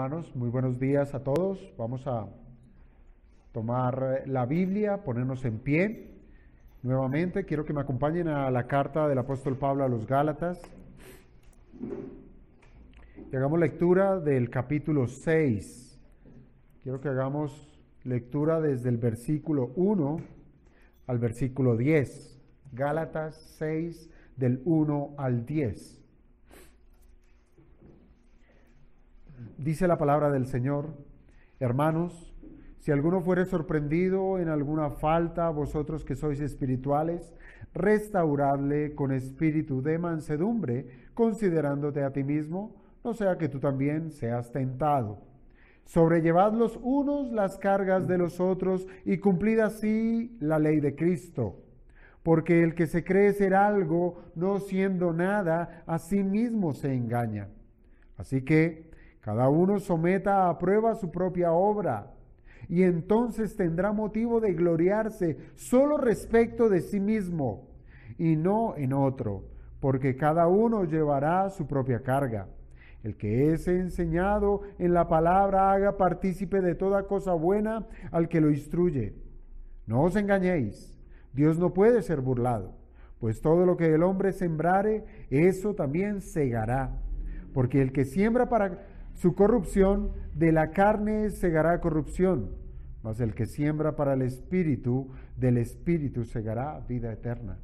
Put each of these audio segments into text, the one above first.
hermanos, muy buenos días a todos. Vamos a tomar la Biblia, ponernos en pie. Nuevamente quiero que me acompañen a la carta del apóstol Pablo a los Gálatas. Y hagamos lectura del capítulo 6. Quiero que hagamos lectura desde el versículo 1 al versículo 10. Gálatas 6, del 1 al 10. Dice la palabra del Señor: hermanos, si alguno fuere sorprendido en alguna falta, vosotros que sois espirituales, restauradle con espíritu de mansedumbre, considerándote a ti mismo, no sea que tú también seas tentado. Sobrellevad los unos las cargas de los otros y cumplid así la ley de Cristo. Porque el que se cree ser algo, no siendo nada, a sí mismo se engaña. Así que cada uno someta a prueba su propia obra, y entonces tendrá motivo de gloriarse solo respecto de sí mismo, y no en otro, porque cada uno llevará su propia carga. El que es enseñado en la palabra haga partícipe de toda cosa buena al que lo instruye. No os engañéis, Dios no puede ser burlado, pues todo lo que el hombre sembrare, eso también segará. Porque el que siembra para su corrupción, de la carne segará corrupción, mas el que siembra para el Espíritu, del Espíritu segará vida eterna.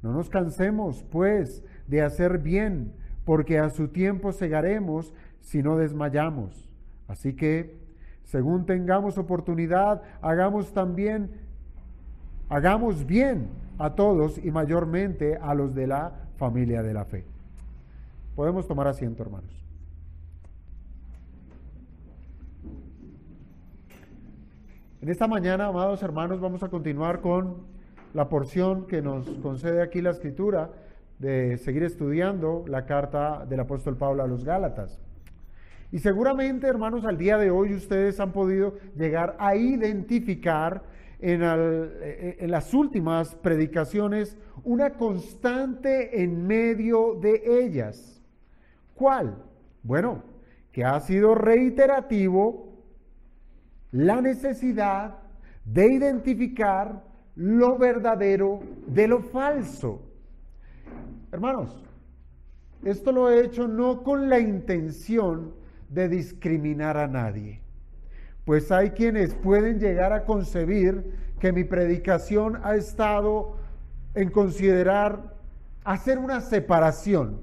No nos cansemos, pues, de hacer bien, porque a su tiempo segaremos si no desmayamos. Así que, según tengamos oportunidad, hagamos bien a todos y mayormente a los de la familia de la fe. Podemos tomar asiento, hermanos. En esta mañana, amados hermanos, vamos a continuar con la porción que nos concede aquí la Escritura de seguir estudiando la carta del apóstol Pablo a los Gálatas. Y seguramente, hermanos, al día de hoy ustedes han podido llegar a identificar en las últimas predicaciones una constante en medio de ellas. ¿Cuál? Bueno, que ha sido reiterativo la necesidad de identificar lo verdadero de lo falso. Hermanos, esto lo he hecho no con la intención de discriminar a nadie, pues hay quienes pueden llegar a concebir que mi predicación ha estado en considerar hacer una separación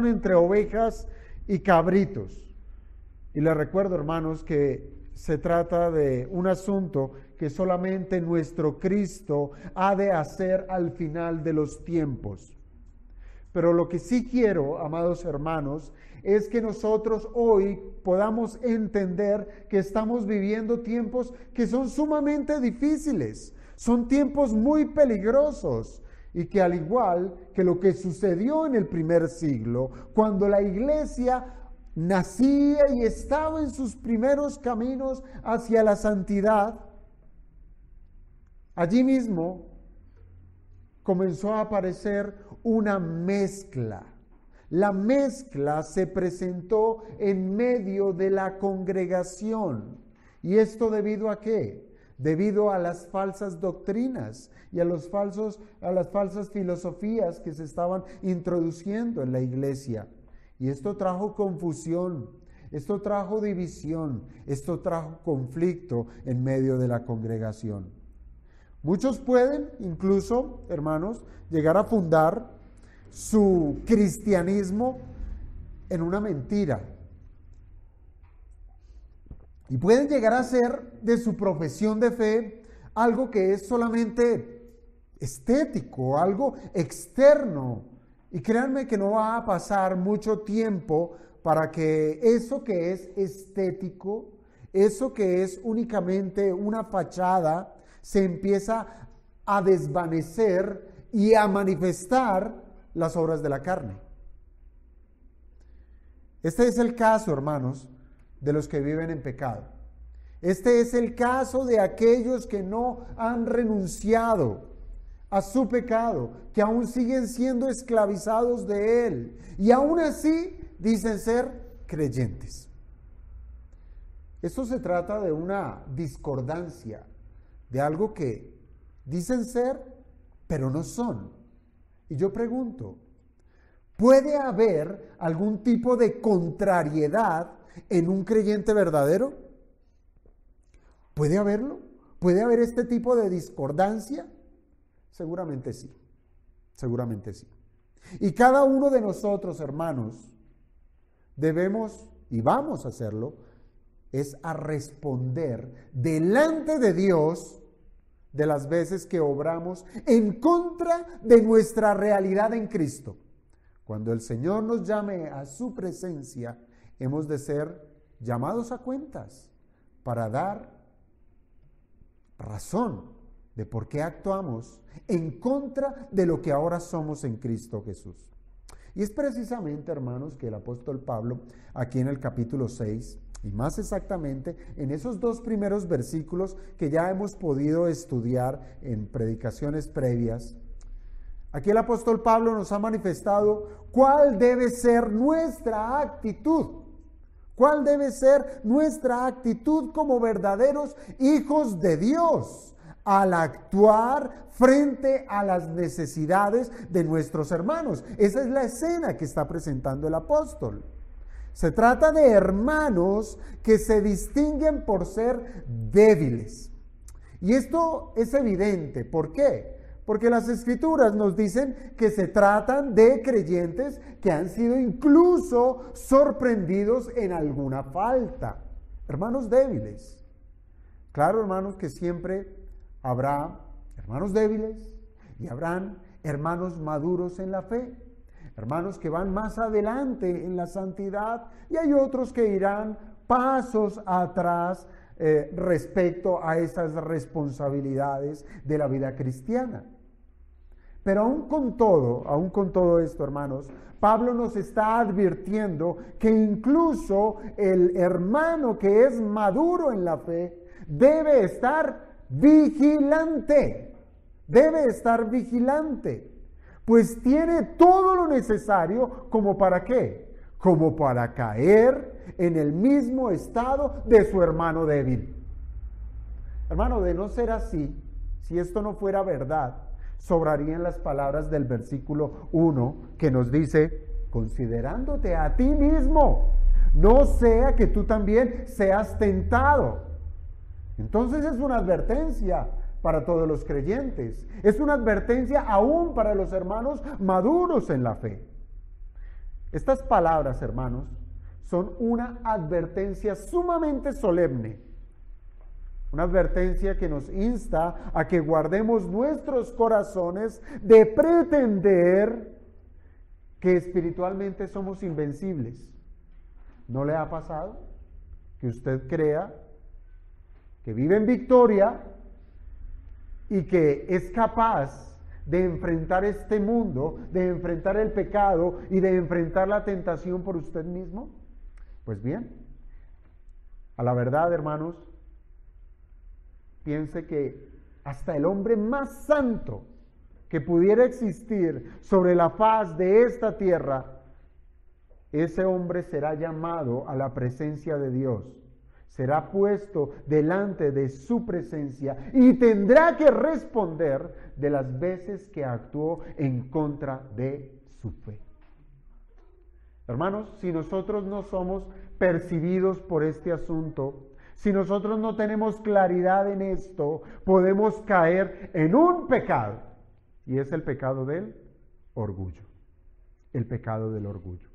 entre ovejas y cabritos. Y les recuerdo, hermanos, que se trata de un asunto que solamente nuestro Cristo ha de hacer al final de los tiempos. Pero lo que sí quiero, amados hermanos, es que nosotros hoy podamos entender que estamos viviendo tiempos que son sumamente difíciles, son tiempos muy peligrosos, y que al igual que lo que sucedió en el primer siglo, cuando la iglesia nacía y estaba en sus primeros caminos hacia la santidad, allí mismo comenzó a aparecer una mezcla. La mezcla se presentó en medio de la congregación. ¿Y esto debido a qué? Debido a las falsas doctrinas y a las falsas filosofías que se estaban introduciendo en la iglesia. Y esto trajo confusión, esto trajo división, esto trajo conflicto en medio de la congregación. Muchos pueden incluso, hermanos, llegar a fundar su cristianismo en una mentira. Y pueden llegar a hacer de su profesión de fe algo que es solamente estético, algo externo. Y créanme que no va a pasar mucho tiempo para que eso que es estético, eso que es únicamente una fachada, se empieza a desvanecer y a manifestar las obras de la carne. Este es el caso, hermanos, de los que viven en pecado. Este es el caso de aquellos que no han renunciado a su pecado, que aún siguen siendo esclavizados de él y aún así dicen ser creyentes. Esto se trata de una discordancia, de algo que dicen ser, pero no son. Y yo pregunto, ¿puede haber algún tipo de contrariedad en un creyente verdadero? ¿Puede haberlo? ¿Puede haber este tipo de discordancia? Seguramente sí, seguramente sí. Y cada uno de nosotros, hermanos, debemos, y vamos a hacerlo, es a responder delante de Dios de las veces que obramos en contra de nuestra realidad en Cristo. Cuando el Señor nos llame a su presencia, hemos de ser llamados a cuentas para dar razón de por qué actuamos en contra de lo que ahora somos en Cristo Jesús. Y es precisamente, hermanos, que el apóstol Pablo, aquí en el capítulo 6, y más exactamente en esos dos primeros versículos que ya hemos podido estudiar en predicaciones previas, aquí el apóstol Pablo nos ha manifestado cuál debe ser nuestra actitud. ¿Cuál debe ser nuestra actitud como verdaderos hijos de Dios al actuar frente a las necesidades de nuestros hermanos? Esa es la escena que está presentando el apóstol. Se trata de hermanos que se distinguen por ser débiles. Y esto es evidente. ¿Por qué? Porque las Escrituras nos dicen que se tratan de creyentes que han sido incluso sorprendidos en alguna falta. Hermanos débiles. Claro, hermanos, que siempre habrá hermanos débiles y habrán hermanos maduros en la fe. Hermanos que van más adelante en la santidad y hay otros que irán pasos atrás respecto a esas responsabilidades de la vida cristiana. Pero aún con todo esto, hermanos, Pablo nos está advirtiendo que incluso el hermano que es maduro en la fe debe estar vigilante, pues tiene todo lo necesario como para ¿qué? Como para caer en el mismo estado de su hermano débil. Hermano, de no ser así, si esto no fuera verdad, sobrarían las palabras del versículo 1 que nos dice, considerándote a ti mismo, no sea que tú también seas tentado. Entonces es una advertencia para todos los creyentes, es una advertencia aún para los hermanos maduros en la fe. Estas palabras, hermanos, son una advertencia sumamente solemne. Una advertencia que nos insta a que guardemos nuestros corazones de pretender que espiritualmente somos invencibles. ¿No le ha pasado que usted crea que vive en victoria y que es capaz de enfrentar este mundo, de enfrentar el pecado y de enfrentar la tentación por usted mismo? Pues bien, a la verdad, hermanos, piense que hasta el hombre más santo que pudiera existir sobre la faz de esta tierra, ese hombre será llamado a la presencia de Dios, será puesto delante de su presencia y tendrá que responder de las veces que actuó en contra de su fe. Hermanos, si nosotros no somos percibidos por este asunto, si nosotros no tenemos claridad en esto, podemos caer en un pecado, y es el pecado del orgullo. El pecado del orgullo.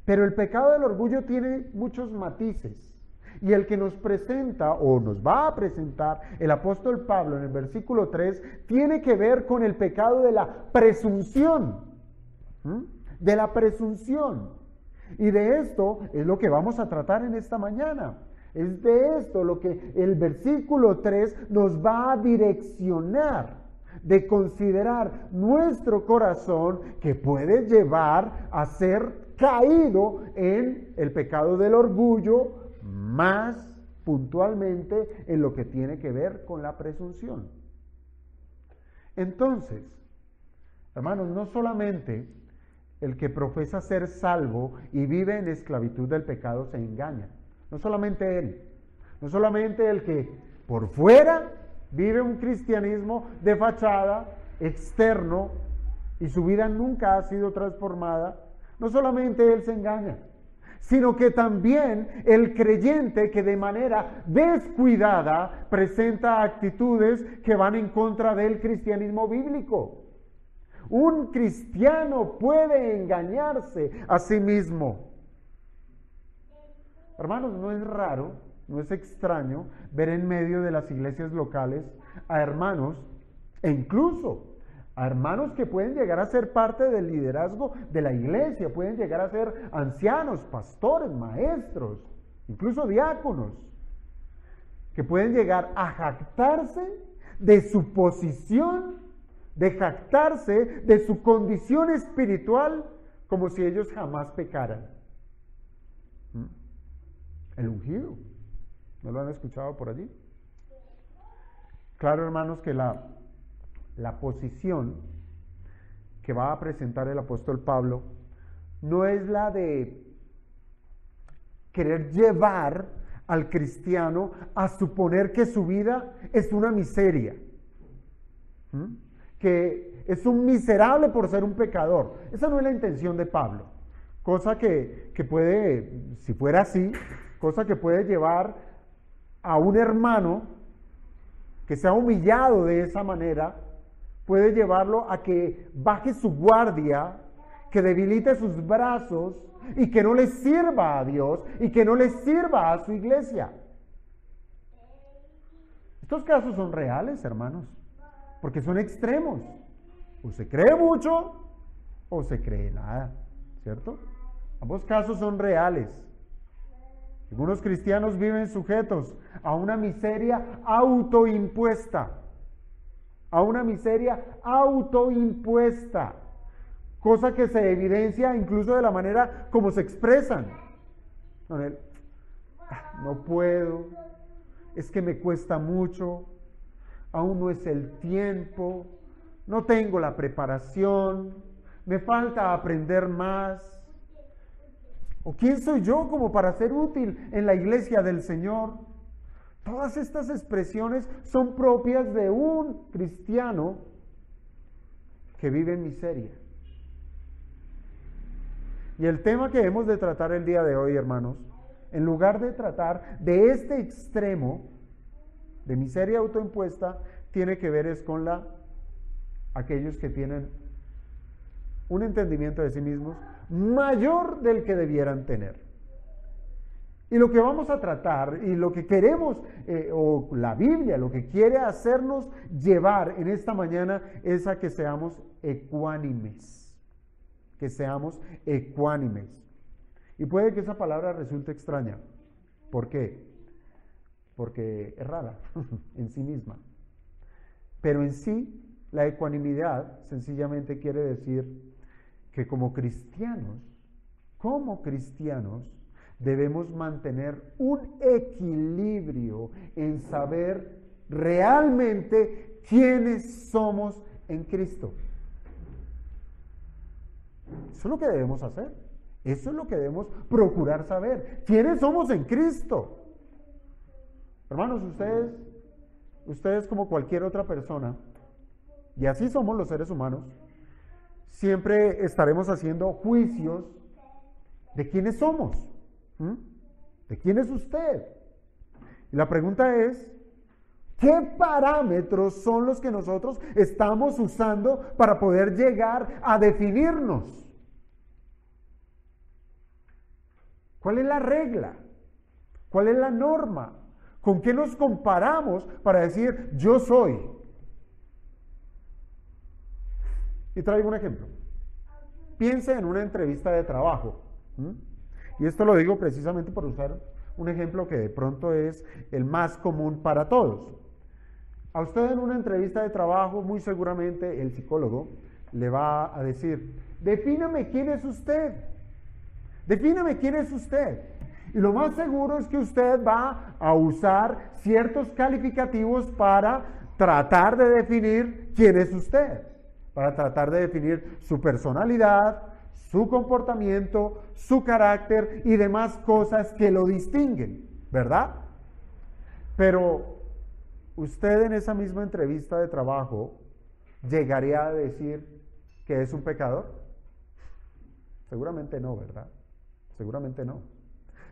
Pero el pecado del orgullo tiene muchos matices, y el que nos presenta, o nos va a presentar el apóstol Pablo en el versículo 3, tiene que ver con el pecado de la presunción. De la presunción. Y de esto es lo que vamos a tratar en esta mañana. Es de esto lo que el versículo 3 nos va a direccionar, de considerar nuestro corazón que puede llevar a ser caído en el pecado del orgullo, más puntualmente en lo que tiene que ver con la presunción. Entonces, hermanos, no solamente el que profesa ser salvo y vive en esclavitud del pecado se engaña. No solamente él, no solamente el que por fuera vive un cristianismo de fachada, externo, y su vida nunca ha sido transformada. No solamente él se engaña, sino que también el creyente que de manera descuidada presenta actitudes que van en contra del cristianismo bíblico. Un cristiano puede engañarse a sí mismo. Hermanos, no es raro, no es extraño ver en medio de las iglesias locales a hermanos, e incluso a hermanos que pueden llegar a ser parte del liderazgo de la iglesia, pueden llegar a ser ancianos, pastores, maestros, incluso diáconos, que pueden llegar a jactarse de su posición, de jactarse de su condición espiritual, como si ellos jamás pecaran. El ungido, ¿no lo han escuchado por allí? Claro, hermanos, que la posición que va a presentar el apóstol Pablo no es la de querer llevar al cristiano a suponer que su vida es una miseria, que es un miserable por ser un pecador. Esa no es la intención de Pablo, cosa que puede, si fuera así, cosa que puede llevar a un hermano que se ha humillado de esa manera, puede llevarlo a que baje su guardia, que debilite sus brazos y que no le sirva a Dios y que no le sirva a su iglesia. Estos casos son reales, hermanos, porque son extremos. O se cree mucho o se cree nada, ¿cierto? Ambos casos son reales. Algunos cristianos viven sujetos a una miseria autoimpuesta. A una miseria autoimpuesta. Cosa que se evidencia incluso de la manera como se expresan. No puedo, es que me cuesta mucho, aún no es el tiempo, no tengo la preparación, me falta aprender más. ¿O quién soy yo como para ser útil en la iglesia del Señor? Todas estas expresiones son propias de un cristiano que vive en miseria. Y el tema que hemos de tratar el día de hoy, hermanos, en lugar de tratar de este extremo de miseria autoimpuesta, tiene que ver es con aquellos que tienen un entendimiento de sí mismos mayor del que debieran tener. Y lo que vamos a tratar y lo que queremos, o la Biblia, lo que quiere hacernos llevar en esta mañana es a que seamos ecuánimes. Que seamos ecuánimes. Y puede que esa palabra resulte extraña. ¿Por qué? Porque es rara en sí misma. Pero en sí, la ecuanimidad sencillamente quiere decir que como cristianos, debemos mantener un equilibrio en saber realmente quiénes somos en Cristo. Eso es lo que debemos hacer. Eso es lo que debemos procurar saber. ¿Quiénes somos en Cristo? Hermanos, ustedes como cualquier otra persona, y así somos los seres humanos, siempre estaremos haciendo juicios de quiénes somos. ¿De quién es usted? Y la pregunta es, ¿qué parámetros son los que nosotros estamos usando para poder llegar a definirnos? ¿Cuál es la regla? ¿Cuál es la norma? ¿Con qué nos comparamos para decir yo soy? Y traigo un ejemplo. Piense en una entrevista de trabajo. Y esto lo digo precisamente por usar un ejemplo que de pronto es el más común para todos. A usted en una entrevista de trabajo, muy seguramente el psicólogo le va a decir, defíname quién es usted. Defíname quién es usted. Y lo más seguro es que usted va a usar ciertos calificativos para tratar de definir quién es usted. Para tratar de definir su personalidad, su comportamiento, su carácter y demás cosas que lo distinguen, ¿verdad? Pero usted en esa misma entrevista de trabajo llegaría a decir que es un pecador. Seguramente no, ¿verdad? Seguramente no.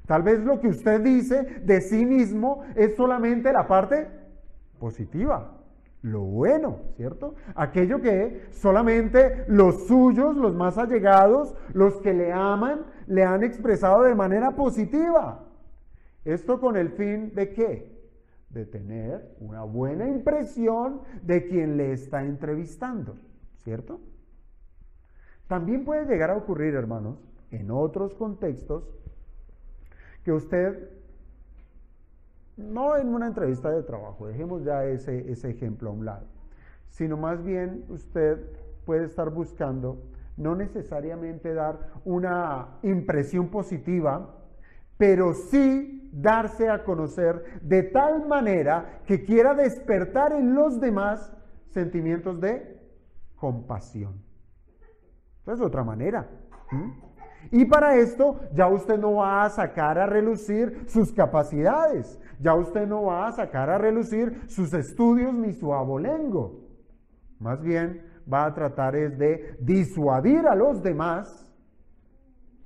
Tal vez lo que usted dice de sí mismo es solamente la parte positiva, lo bueno, ¿cierto? Aquello que solamente los suyos, los más allegados, los que le aman, le han expresado de manera positiva. ¿Esto con el fin de qué? De tener una buena impresión de quien le está entrevistando, ¿cierto? También puede llegar a ocurrir, hermanos, en otros contextos, que usted, no en una entrevista de trabajo, dejemos ya ese ejemplo a un lado, sino más bien usted puede estar buscando no necesariamente dar una impresión positiva, pero sí darse a conocer de tal manera que quiera despertar en los demás sentimientos de compasión. Esa es otra manera. Y para esto ya usted no va a sacar a relucir sus capacidades, ya usted no va a sacar a relucir sus estudios ni su abolengo. Más bien va a tratar es de disuadir a los demás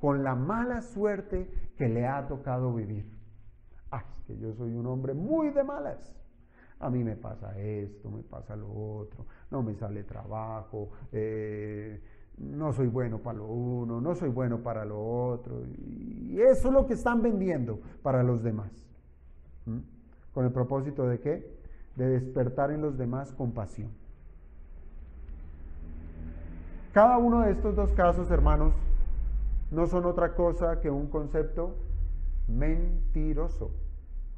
con la mala suerte que le ha tocado vivir. Es que yo soy un hombre muy de malas. A mí me pasa esto, me pasa lo otro, no me sale trabajo, no soy bueno para lo uno, no soy bueno para lo otro. Y eso es lo que están vendiendo para los demás. ¿Con el propósito de qué? De despertar en los demás compasión. Cada uno de estos dos casos, hermanos, no son otra cosa que un concepto mentiroso.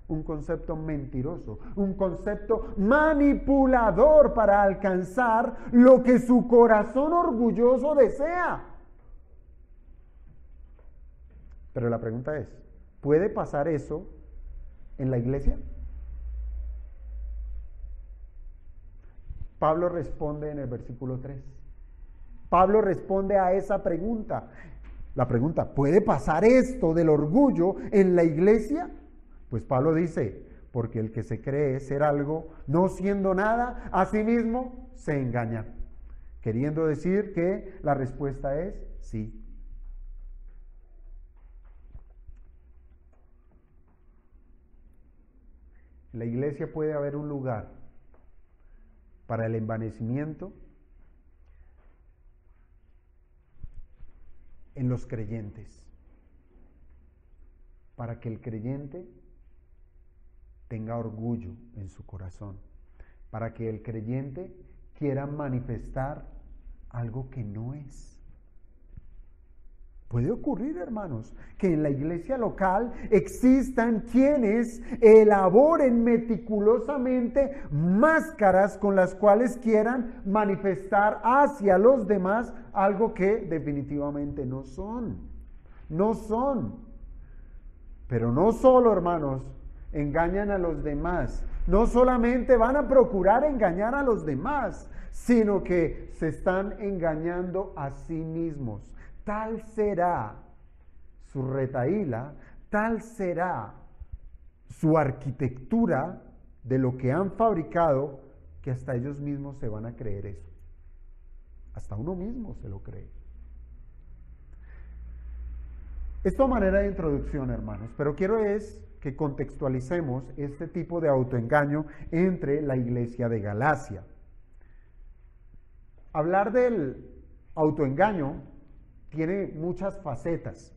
Un concepto mentiroso, un concepto manipulador para alcanzar lo que su corazón orgulloso desea. Pero la pregunta es, ¿puede pasar eso en la iglesia? Pablo responde en el versículo 3. Pablo responde a esa pregunta. La pregunta, ¿puede pasar esto del orgullo en la iglesia? Pues Pablo dice, porque el que se cree ser algo, no siendo nada, a sí mismo se engaña. Queriendo decir que la respuesta es sí. En la iglesia puede haber un lugar para el envanecimiento en los creyentes, para que el creyente tenga orgullo en su corazón, para que el creyente quiera manifestar algo que no es. Puede ocurrir, hermanos, que en la iglesia local existan quienes elaboren meticulosamente máscaras con las cuales quieran manifestar hacia los demás algo que definitivamente no son. No son. Pero no solo, hermanos, engañan a los demás, no solamente van a procurar engañar a los demás, sino que se están engañando a sí mismos. Tal será su retahíla, tal será su arquitectura de lo que han fabricado, que hasta ellos mismos se van a creer eso. Hasta uno mismo se lo cree. Esto a manera de introducción, hermanos, pero quiero es que contextualicemos este tipo de autoengaño entre la iglesia de Galacia. Hablar del autoengaño tiene muchas facetas,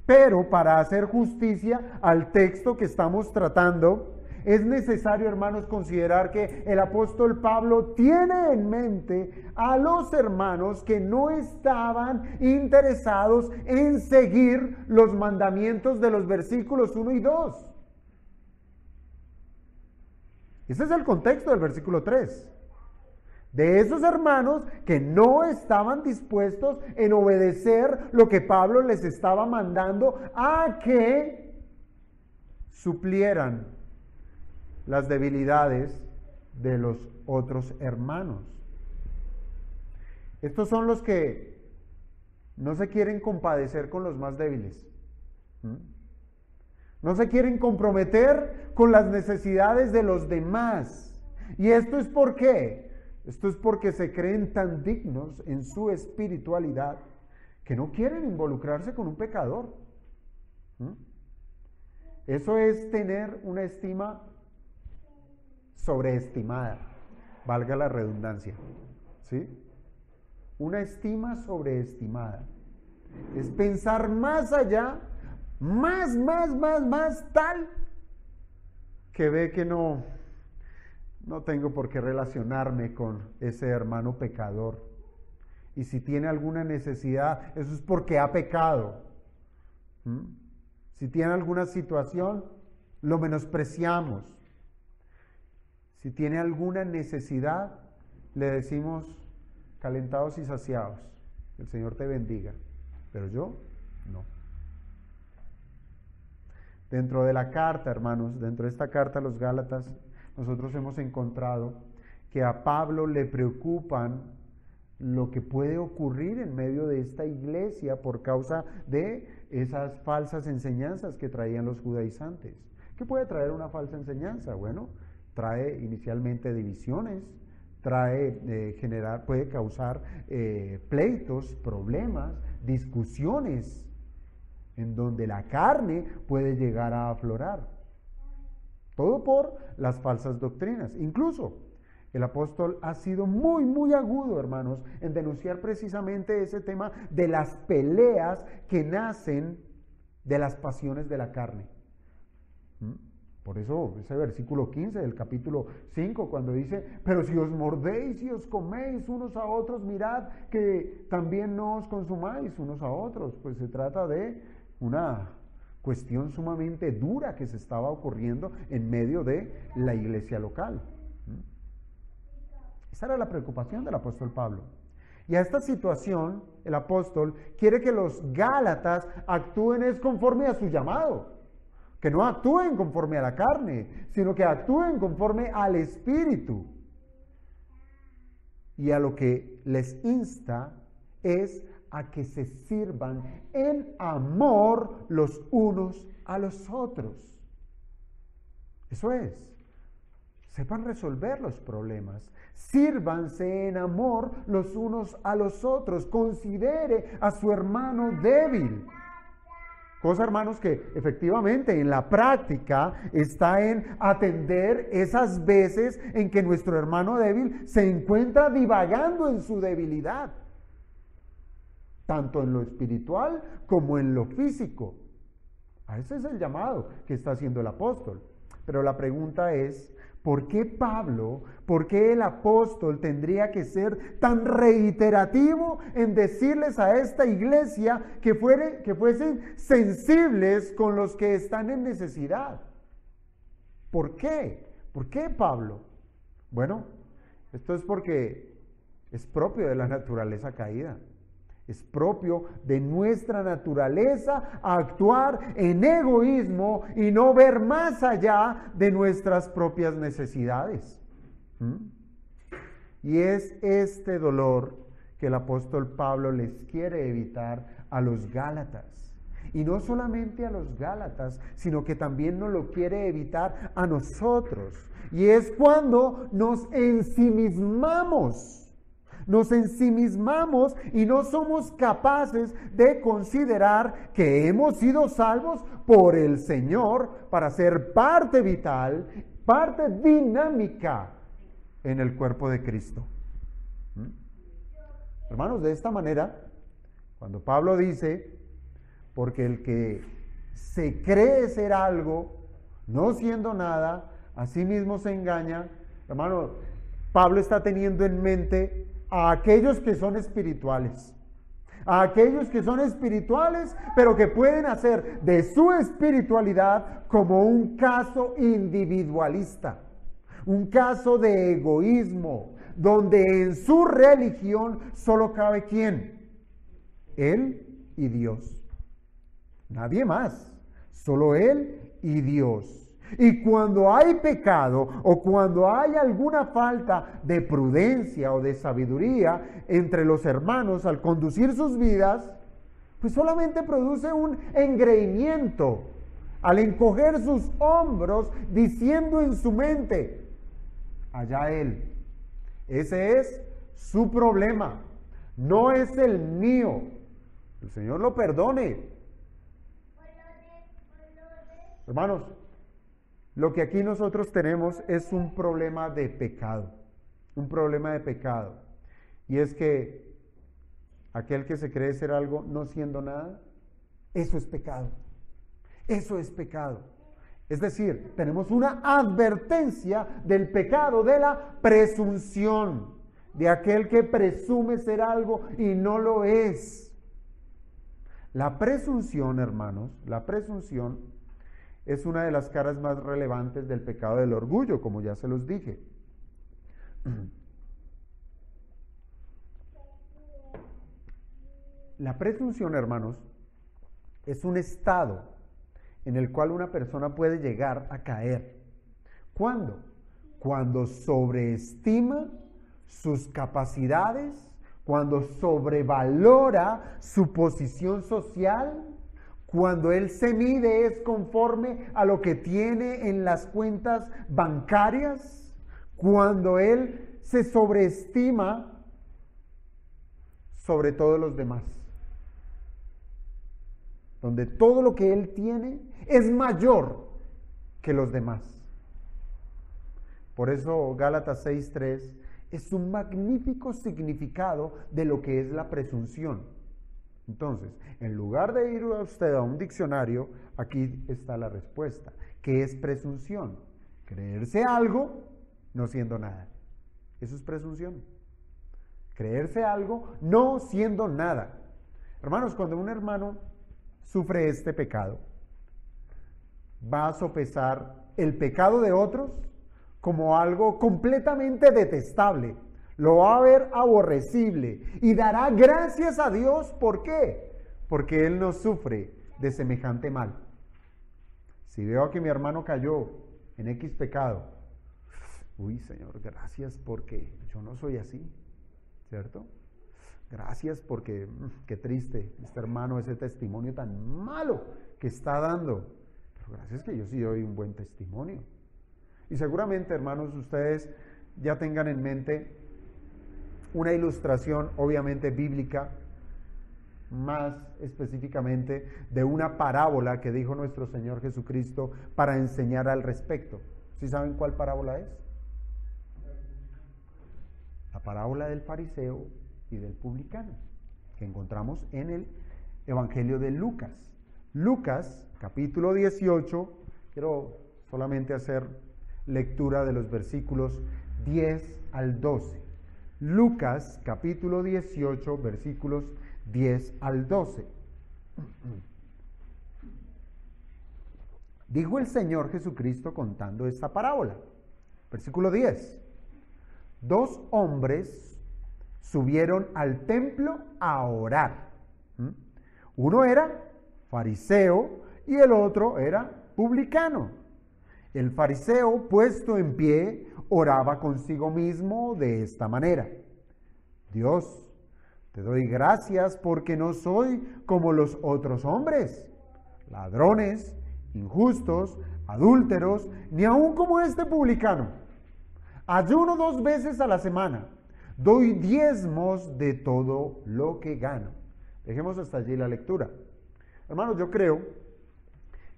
pero para hacer justicia al texto que estamos tratando, es necesario, hermanos, considerar que el apóstol Pablo tiene en mente a los hermanos que no estaban interesados en seguir los mandamientos de los versículos 1 y 2. Ese es el contexto del versículo 3. De esos hermanos que no estaban dispuestos en obedecer lo que Pablo les estaba mandando a que suplieran las debilidades de los otros hermanos. Estos son los que no se quieren compadecer con los más débiles. ¿Mm? No se quieren comprometer con las necesidades de los demás. ¿Y esto es por qué? Esto es porque se creen tan dignos en su espiritualidad que no quieren involucrarse con un pecador. ¿Mm? Eso es tener una estima sobreestimada, valga la redundancia. ¿Sí? Una estima sobreestimada. Es pensar más allá, más, tal, que ve que no tengo por qué relacionarme con ese hermano pecador. Y si tiene alguna necesidad, eso es porque ha pecado. ¿Mm? Si tiene alguna situación, lo menospreciamos. Si tiene alguna necesidad, le decimos calentados y saciados. Que el Señor te bendiga. Pero yo, no. Dentro de la carta, hermanos, dentro de esta carta a los Gálatas, nosotros hemos encontrado que a Pablo le preocupan lo que puede ocurrir en medio de esta iglesia por causa de esas falsas enseñanzas que traían los judaizantes. ¿Qué puede traer una falsa enseñanza? Bueno, trae inicialmente divisiones, puede causar pleitos, problemas, discusiones, en donde la carne puede llegar a aflorar. Todo por las falsas doctrinas. Incluso el apóstol ha sido muy agudo, hermanos, en denunciar precisamente ese tema de las peleas que nacen de las pasiones de la carne. Por eso ese versículo 15 del capítulo 5, cuando dice, pero si os mordéis y os coméis unos a otros, mirad que también no os consumáis unos a otros. Pues se trata de una cuestión sumamente dura que se estaba ocurriendo en medio de la iglesia local. Esa era la preocupación del apóstol Pablo. Y a esta situación, el apóstol quiere que los Gálatas actúen conforme a su llamado. Que no actúen conforme a la carne, sino que actúen conforme al Espíritu. Y a lo que les insta es a que se sirvan en amor los unos a los otros. Eso es, sepan resolver los problemas, sírvanse en amor los unos a los otros, considere a su hermano débil. Cosa, hermanos, que efectivamente en la práctica está en atender esas veces en que nuestro hermano débil se encuentra divagando en su debilidad, tanto en lo espiritual como en lo físico. A ese es el llamado que está haciendo el apóstol. Pero la pregunta es, ¿por qué Pablo, por qué el apóstol tendría que ser tan reiterativo en decirles a esta iglesia que fuesen sensibles con los que están en necesidad? ¿Por qué? ¿Por qué Pablo? Bueno, esto es porque es propio de la naturaleza caída. Es propio de nuestra naturaleza actuar en egoísmo y no ver más allá de nuestras propias necesidades. Y es este dolor que el apóstol Pablo les quiere evitar a los Gálatas. Y no solamente a los Gálatas, sino que también nos lo quiere evitar a nosotros. Y es cuando nos ensimismamos. Nos ensimismamos y no somos capaces de considerar que hemos sido salvos por el Señor para ser parte vital, parte dinámica en el cuerpo de Cristo. Hermanos, de esta manera, cuando Pablo dice, porque el que se cree ser algo, no siendo nada, a sí mismo se engaña, hermano, Pablo está teniendo en mente a aquellos que son espirituales, pero que pueden hacer de su espiritualidad como un caso individualista, un caso de egoísmo, donde en su religión solo cabe ¿quién? Él y Dios. Nadie más, solo Él y Dios. Y cuando hay pecado o cuando hay alguna falta de prudencia o de sabiduría entre los hermanos al conducir sus vidas, pues solamente produce un engreimiento al encoger sus hombros, diciendo en su mente, allá él. Ese es su problema, no es el mío. El Señor lo perdone. Hermanos, lo que aquí nosotros tenemos es un problema de pecado, un problema de pecado. Y es que aquel que se cree ser algo no siendo nada, eso es pecado. Eso es pecado. Es decir, tenemos una advertencia del pecado de la presunción, de aquel que presume ser algo y no lo es. La presunción, hermanos, la presunción es una de las caras más relevantes del pecado del orgullo, como ya se los dije. La presunción, hermanos, es un estado en el cual una persona puede llegar a caer. ¿Cuándo? Cuando sobreestima sus capacidades, cuando sobrevalora su posición social, cuando él se mide es conforme a lo que tiene en las cuentas bancarias, cuando él se sobreestima sobre todos los demás, donde todo lo que él tiene es mayor que los demás. Por eso Gálatas 6:3 es un magnífico significado de lo que es la presunción. Entonces, en lugar de ir usted a un diccionario, aquí está la respuesta. ¿Qué es presunción? Creerse algo no siendo nada. Eso es presunción. Creerse algo no siendo nada. Hermanos, cuando un hermano sufre este pecado, va a sopesar el pecado de otros como algo completamente detestable, lo va a ver aborrecible y dará gracias a Dios. ¿Por qué? Porque él no sufre de semejante mal. Si veo que mi hermano cayó en X pecado, uy, Señor, gracias porque yo no soy así, ¿cierto? Gracias porque, qué triste, este hermano, ese testimonio tan malo que está dando. Pero gracias que yo sí doy un buen testimonio. Y seguramente, hermanos, ustedes ya tengan en mente una ilustración, obviamente bíblica, más específicamente de una parábola que dijo nuestro Señor Jesucristo para enseñar al respecto. ¿Sí saben cuál parábola es? La parábola del fariseo y del publicano, que encontramos en el Evangelio de Lucas. Lucas, capítulo 18, quiero solamente hacer lectura de los versículos 10 al 12. Lucas, capítulo 18, versículos 10 al 12. Dijo el Señor Jesucristo contando esta parábola. Versículo 10. 2 hombres subieron al templo a orar. Uno era fariseo y el otro era publicano. El fariseo, puesto en pie, oraba consigo mismo de esta manera: Dios, te doy gracias porque no soy como los otros hombres, ladrones, injustos, adúlteros, ni aun como este publicano. Ayuno 2 veces a la semana, doy diezmos de todo lo que gano. Dejemos hasta allí la lectura. Hermanos, yo creo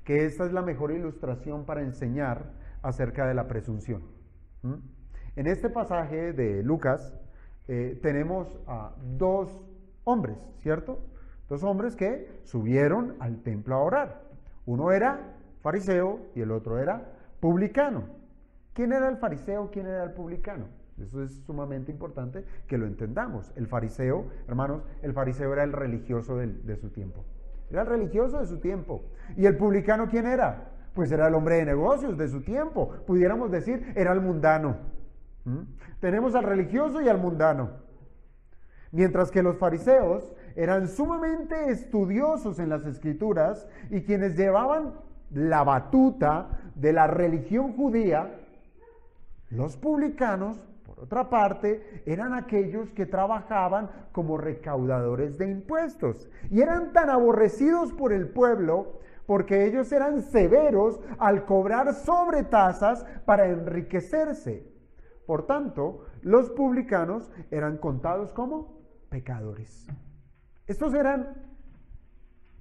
que esta es la mejor ilustración para enseñar acerca de la presunción. En este pasaje de Lucas tenemos a 2 hombres, ¿cierto? 2 hombres que subieron al templo a orar. Uno era fariseo y el otro era publicano. ¿Quién era el fariseo? ¿Quién era el publicano? Eso es sumamente importante que lo entendamos. El fariseo, hermanos, el fariseo era el religioso de su tiempo. Era el religioso de su tiempo. ¿Y el publicano quién era? Pues era el hombre de negocios de su tiempo. Pudiéramos decir, era el mundano. Tenemos al religioso y al mundano. Mientras que los fariseos eran sumamente estudiosos en las escrituras y quienes llevaban la batuta de la religión judía, los publicanos, por otra parte, eran aquellos que trabajaban como recaudadores de impuestos y eran tan aborrecidos por el pueblo porque ellos eran severos al cobrar sobretasas para enriquecerse. Por tanto, los publicanos eran contados como pecadores. Estos eran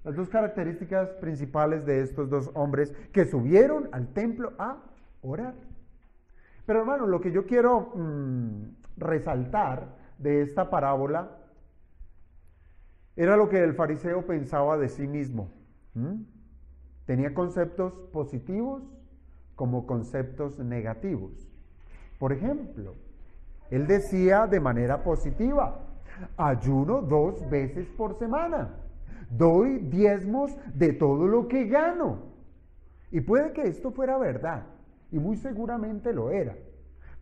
las dos características principales de estos dos hombres que subieron al templo a orar. Pero hermano, lo que yo quiero resaltar de esta parábola era lo que el fariseo pensaba de sí mismo. Tenía conceptos positivos como conceptos negativos. Por ejemplo, él decía de manera positiva: ayuno 2 veces por semana, doy diezmos de todo lo que gano. Y puede que esto fuera verdad, y muy seguramente lo era.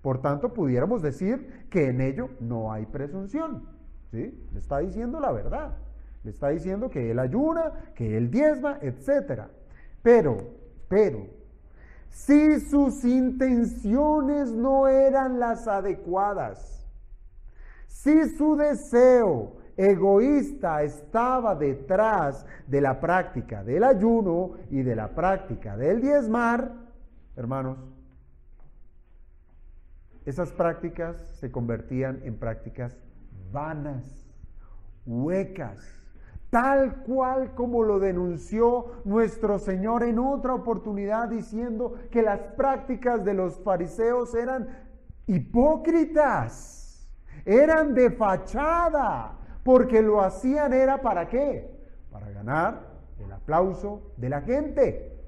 Por tanto, pudiéramos decir que en ello no hay presunción, ¿sí? Le está diciendo la verdad, le está diciendo que él ayuna, que él diezma, etc. Pero, si sus intenciones no eran las adecuadas, si su deseo egoísta estaba detrás de la práctica del ayuno y de la práctica del diezmar, hermanos, esas prácticas se convertían en prácticas vanas, huecas, tal cual como lo denunció nuestro Señor en otra oportunidad, diciendo que las prácticas de los fariseos eran hipócritas, eran de fachada, porque lo hacían era ¿para qué? Para ganar el aplauso de la gente.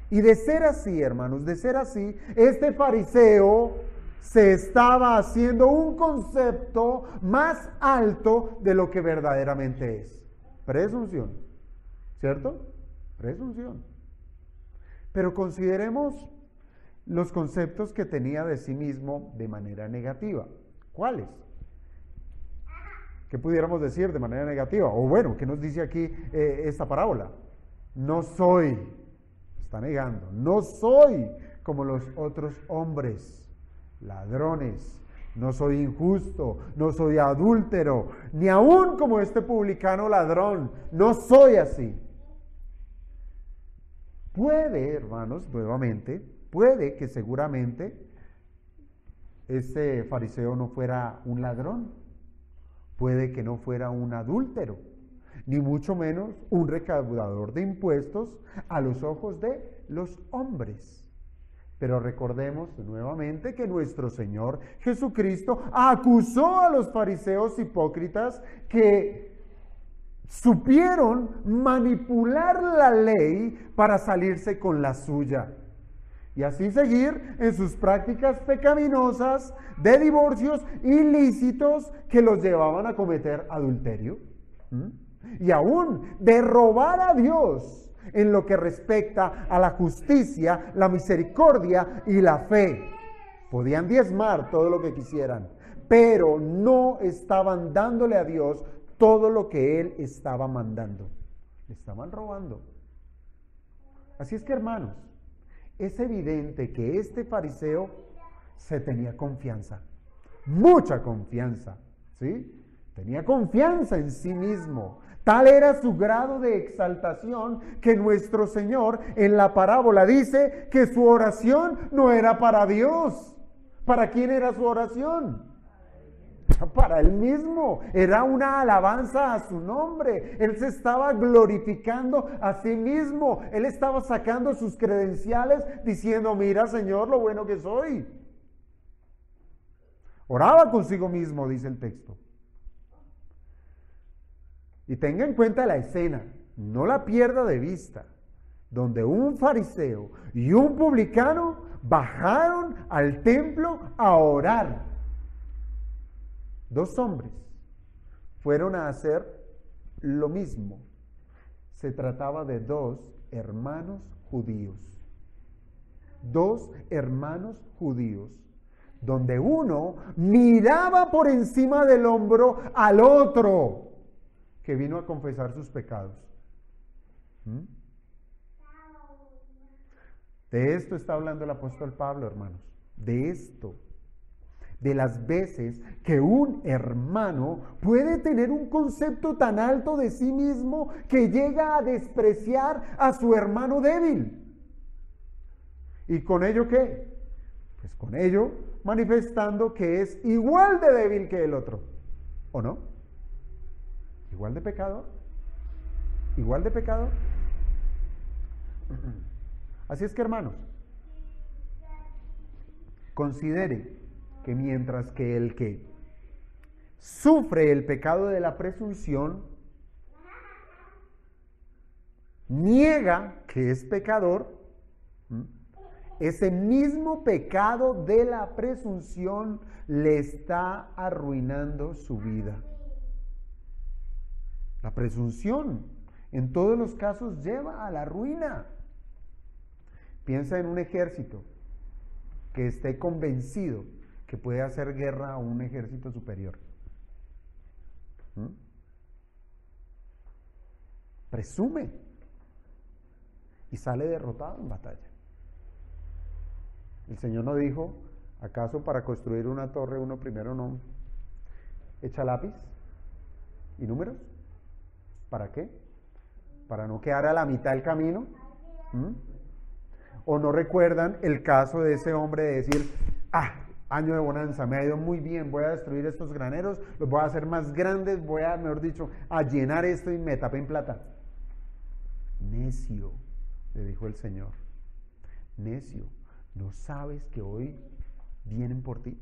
Y de ser así, hermanos, de ser así, este fariseo se estaba haciendo un concepto más alto de lo que verdaderamente es. Presunción, ¿cierto? Presunción. Pero consideremos los conceptos que tenía de sí mismo de manera negativa. ¿Cuáles? ¿Qué pudiéramos decir de manera negativa? O bueno, ¿qué nos dice aquí esta parábola? No soy, está negando, no soy como los otros hombres, ladrones, no soy injusto, no soy adúltero, ni aún como este publicano ladrón, no soy así. Puede, hermanos, nuevamente, puede que seguramente este fariseo no fuera un ladrón, puede que no fuera un adúltero, ni mucho menos un recaudador de impuestos a los ojos de los hombres. Pero recordemos nuevamente que nuestro Señor Jesucristo acusó a los fariseos hipócritas que supieron manipular la ley para salirse con la suya y así seguir en sus prácticas pecaminosas de divorcios ilícitos que los llevaban a cometer adulterio y aún de robar a Dios en lo que respecta a la justicia, la misericordia y la fe. Podían diezmar todo lo que quisieran, pero no estaban dándole a Dios todo lo que Él estaba mandando. Le estaban robando. Así es que, hermanos, es evidente que este fariseo se tenía confianza, mucha confianza, ¿sí? Tenía confianza en sí mismo. Tal era su grado de exaltación que nuestro Señor en la parábola dice que su oración no era para Dios. ¿Para quién era su oración? Para Él mismo. Era una alabanza a su nombre. Él se estaba glorificando a sí mismo. Él estaba sacando sus credenciales diciendo: mira, Señor, lo bueno que soy. Oraba consigo mismo, dice el texto. Y tenga en cuenta la escena, no la pierda de vista, donde un fariseo y un publicano bajaron al templo a orar. 2 hombres fueron a hacer lo mismo. Se trataba de 2 hermanos judíos. 2 hermanos judíos, donde uno miraba por encima del hombro al otro, que vino a confesar sus pecados. De esto está hablando el apóstol Pablo, hermanos. De esto. de las veces que un hermano puede tener un concepto tan alto de sí mismo que llega a despreciar a su hermano débil. ¿Y con ello qué? Pues con ello manifestando que es igual de débil que el otro, ¿o no? ¿Igual de pecador? ¿Igual de pecador? Así es que, hermanos, considere que mientras que el que sufre el pecado de la presunción niega que es pecador, ese mismo pecado de la presunción le está arruinando su vida. La presunción en todos los casos lleva a la ruina. Piensa en un ejército que esté convencido que puede hacer guerra a un ejército superior. Presume y sale derrotado en batalla. El Señor no dijo, ¿acaso para construir una torre uno primero no echa lápiz y números? ¿Para qué? ¿Para no quedar a la mitad del camino? ¿O no recuerdan el caso de ese hombre de decir, año de bonanza, me ha ido muy bien, voy a destruir estos graneros, los voy a hacer más grandes, voy a, mejor dicho, a llenar esto y me tapé en plata? Necio, le dijo el Señor, necio, ¿no sabes que hoy vienen por ti?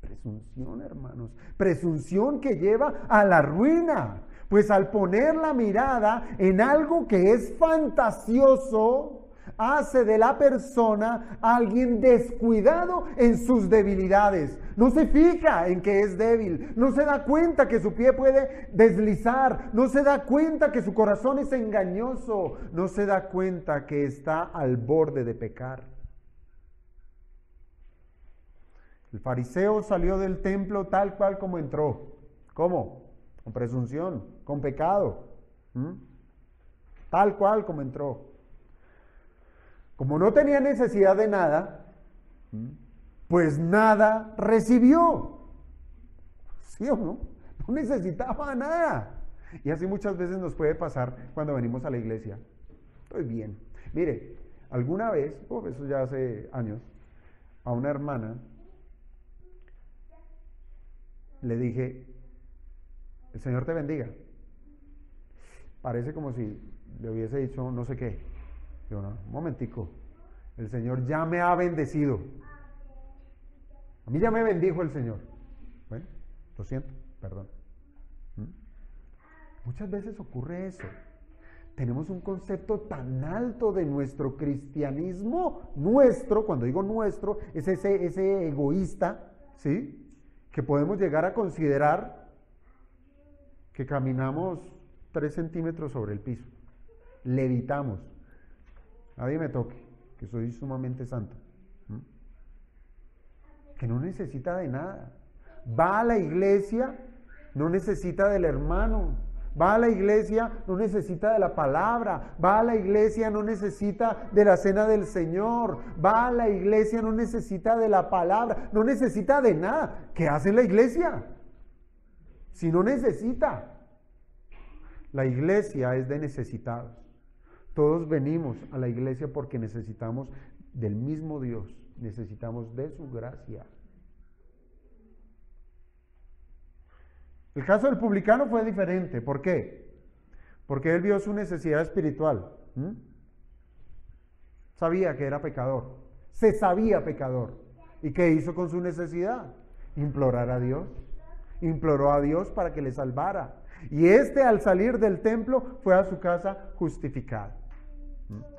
Presunción, hermanos, presunción que lleva a la ruina, pues al poner la mirada en algo que es fantasioso, hace de la persona alguien descuidado en sus debilidades. No se fija en que es débil, no se da cuenta que su pie puede deslizar, no se da cuenta que su corazón es engañoso, no se da cuenta que está al borde de pecar. El fariseo salió del templo tal cual como entró. ¿Cómo? Con presunción, con pecado. Tal cual como entró. Como no tenía necesidad de nada, pues nada recibió. ¿Sí o no? No necesitaba nada. Y así muchas veces nos puede pasar cuando venimos a la iglesia. Estoy bien. Mire, alguna vez, eso ya hace años, a una hermana le dije, el Señor te bendiga. Parece como si le hubiese dicho no sé qué. Digo, no, un momentico, el Señor ya me ha bendecido. A mí ya me bendijo el Señor. Bueno, lo siento, perdón. Muchas veces ocurre eso. Tenemos un concepto tan alto de nuestro cristianismo, nuestro, cuando digo nuestro, es ese egoísta, ¿sí? Que podemos llegar a considerar que caminamos 3 centímetros sobre el piso, levitamos, nadie me toque, que soy sumamente santo, que no necesita de nada, va a la iglesia, no necesita del hermano, va a la iglesia, no necesita de la palabra, va a la iglesia, no necesita de la cena del Señor, va a la iglesia, no necesita de la palabra, no necesita de nada. ¿Qué hace la iglesia? Si no necesita. La iglesia es de necesitados. Todos venimos a la iglesia porque necesitamos del mismo Dios, necesitamos de su gracia. El caso del publicano fue diferente. ¿Por qué? Porque él vio su necesidad espiritual. Sabía que era pecador. Se sabía pecador. ¿Y qué hizo con su necesidad? Implorar a Dios. Imploró a Dios para que le salvara. Y al salir del templo fue a su casa justificado.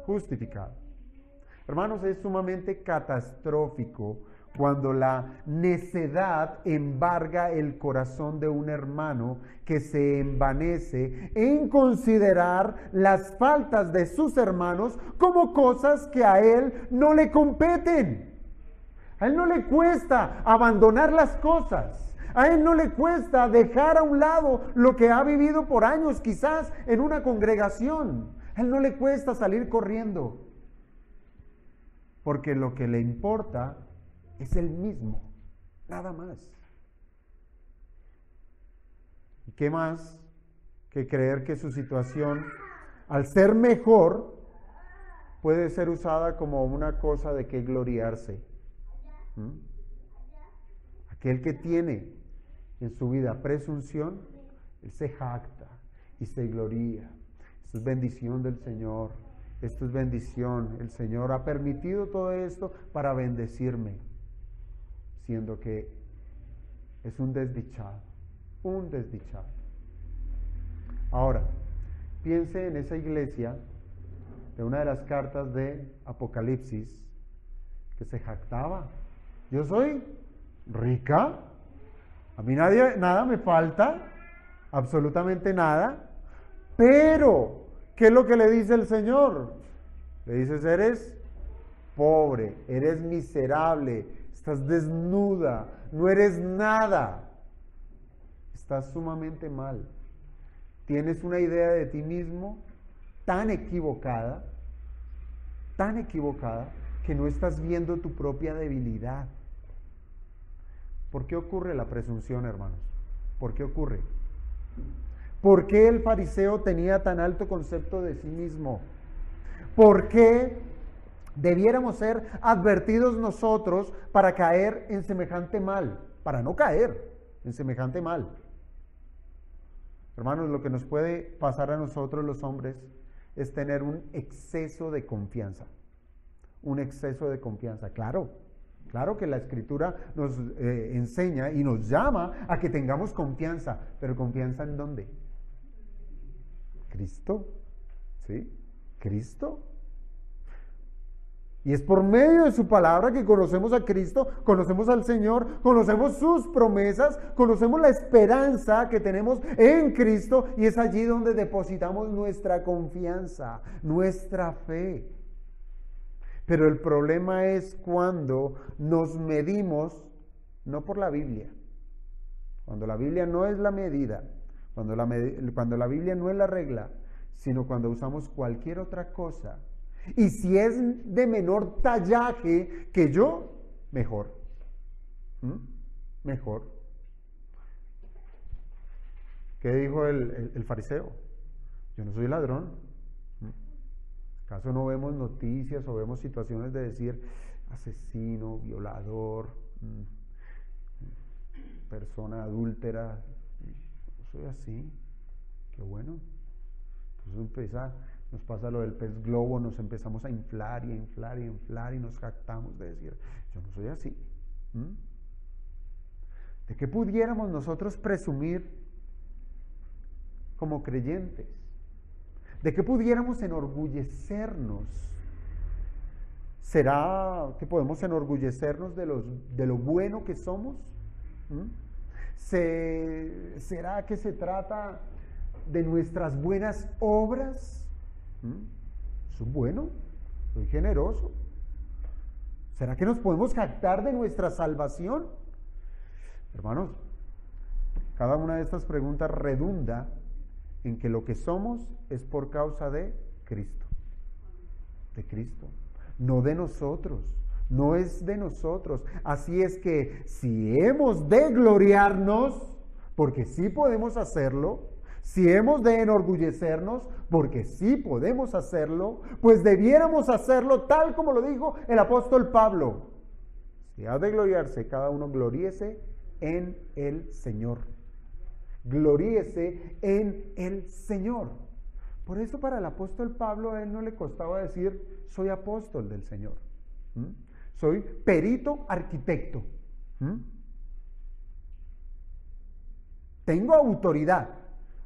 Justificado. Hermanos, es sumamente catastrófico cuando la necedad embarga el corazón de un hermano que se envanece en considerar las faltas de sus hermanos como cosas que a él no le competen. A él no le cuesta abandonar las cosas. A él no le cuesta dejar a un lado lo que ha vivido por años quizás en una congregación. A él no le cuesta salir corriendo. Porque lo que le importa Es el mismo, nada más. ¿Y qué más que creer que su situación, al ser mejor, puede ser usada como una cosa de que gloriarse? Aquel que tiene en su vida presunción, él se jacta y se gloría. Esto es bendición del Señor. Esto es bendición. El Señor ha permitido todo esto para bendecirme, siendo que es un desdichado. Un desdichado. Ahora, piense en esa iglesia de una de las cartas de Apocalipsis que se jactaba. Yo soy rica, a mí nada me falta, absolutamente nada, pero ¿qué es lo que le dice el Señor? Le dices, eres pobre, eres miserable, estás desnuda, no eres nada, estás sumamente mal, tienes una idea de ti mismo tan equivocada, que no estás viendo tu propia debilidad. ¿Por qué ocurre la presunción, hermanos? ¿Por qué ocurre? ¿Por qué el fariseo tenía tan alto concepto de sí mismo? ¿Por qué debiéramos ser advertidos nosotros para caer en semejante mal? Para no caer en semejante mal. Hermanos, lo que nos puede pasar a nosotros los hombres es tener un exceso de confianza. Un exceso de confianza, claro que la Escritura nos enseña y nos llama a que tengamos confianza, pero ¿confianza en dónde? Cristo, ¿sí? Cristo. Y es por medio de su palabra que conocemos a Cristo, conocemos al Señor, conocemos sus promesas, conocemos la esperanza que tenemos en Cristo, y es allí donde depositamos nuestra confianza, nuestra fe. Pero el problema es cuando nos medimos no por la Biblia, cuando la Biblia no es la medida, cuando la Biblia no es la regla, sino cuando usamos cualquier otra cosa. Y si es de menor tallaje que yo, mejor. Mejor. ¿Qué dijo el fariseo? Yo no soy ladrón. ¿Acaso no vemos noticias o vemos situaciones de decir asesino, violador, persona adúltera? Yo soy así. Qué bueno. Entonces nos pasa lo del pez globo, nos empezamos a inflar y nos jactamos de decir, yo no soy así. ¿De qué pudiéramos nosotros presumir como creyentes? ¿De qué pudiéramos enorgullecernos? ¿Será que podemos enorgullecernos de lo bueno que somos? ¿Será que se trata de nuestras buenas obras? Soy bueno, soy generoso. ¿Será que nos podemos jactar de nuestra salvación? Hermanos, cada una de estas preguntas redunda en que lo que somos es por causa de Cristo. De Cristo, no de nosotros. No es de nosotros. Así es que si hemos de gloriarnos, porque sí podemos hacerlo, si hemos de enorgullecernos, porque sí podemos hacerlo, pues debiéramos hacerlo tal como lo dijo el apóstol Pablo. Si ha de gloriarse, cada uno gloríese en el Señor. Gloríese en el Señor. Por eso para el apóstol Pablo a él no le costaba decir, soy apóstol del Señor. Soy perito arquitecto. Tengo autoridad.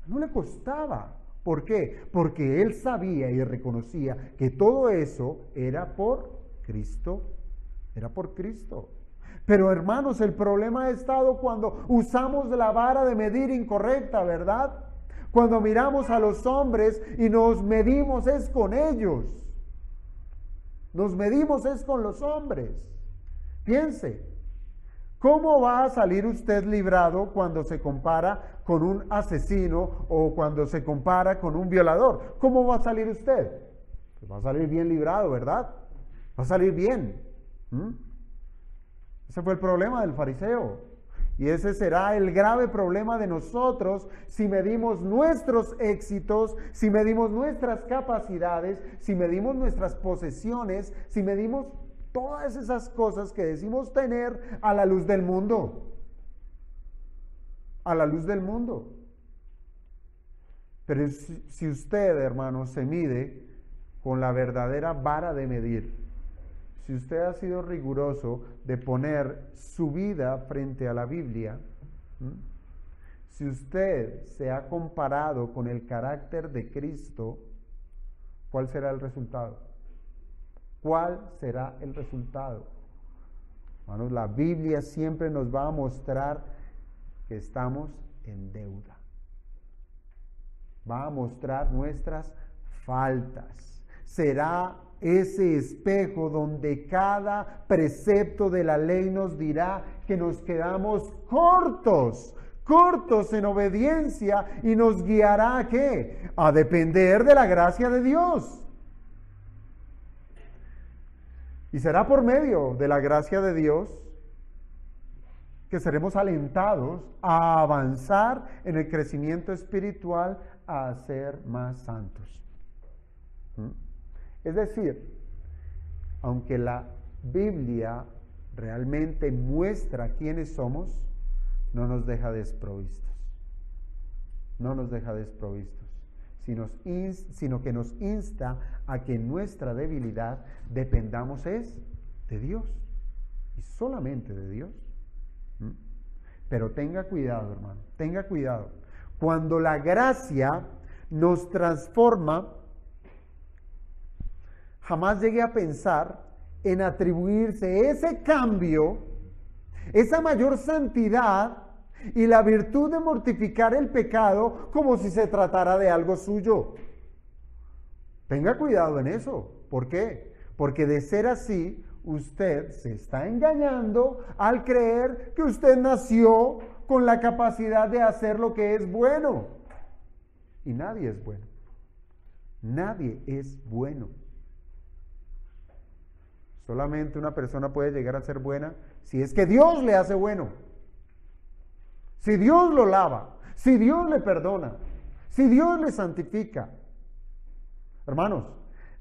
No le costaba. ¿Por qué? Porque él sabía y reconocía que todo eso era por Cristo. Era por Cristo. Pero hermanos, el problema ha estado cuando usamos la vara de medir incorrecta, ¿verdad? Cuando miramos a los hombres y nos medimos es con ellos. Nos medimos es con los hombres. Piense, ¿cómo va a salir usted librado cuando se compara con un asesino o cuando se compara con un violador? ¿Cómo va a salir usted? Pues va a salir bien librado, ¿verdad? Va a salir bien. Ese fue el problema del fariseo. Y ese será el grave problema de nosotros si medimos nuestros éxitos, si medimos nuestras capacidades, si medimos nuestras posesiones, si medimos todas esas cosas que decimos tener a la luz del mundo. A la luz del mundo. Pero si usted, hermano, se mide con la verdadera vara de medir, si usted ha sido riguroso de poner su vida frente a la Biblia, si usted se ha comparado con el carácter de Cristo, ¿cuál será el resultado? ¿Cuál será el resultado? Hermanos, la Biblia siempre nos va a mostrar que estamos en deuda. Va a mostrar nuestras faltas. Será ese espejo donde cada precepto de la ley nos dirá que nos quedamos cortos en obediencia, y nos guiará ¿a qué? A depender de la gracia de Dios. Y será por medio de la gracia de Dios que seremos alentados a avanzar en el crecimiento espiritual, a ser más santos. Es decir, aunque la Biblia realmente muestra quiénes somos, no nos deja desprovistos. No nos deja desprovistos, sino que nos insta a que nuestra debilidad dependamos de Dios, y solamente de Dios. Pero tenga cuidado, hermano, tenga cuidado. Cuando la gracia nos transforma, jamás llegue a pensar en atribuirse ese cambio, esa mayor santidad y la virtud de mortificar el pecado como si se tratara de algo suyo. Tenga cuidado en eso. ¿Por qué? Porque de ser así, usted se está engañando al creer que usted nació con la capacidad de hacer lo que es bueno. Y nadie es bueno. Nadie es bueno. Solamente una persona puede llegar a ser buena si es que Dios le hace bueno. Si Dios lo lava, si Dios le perdona, si Dios le santifica. Hermanos,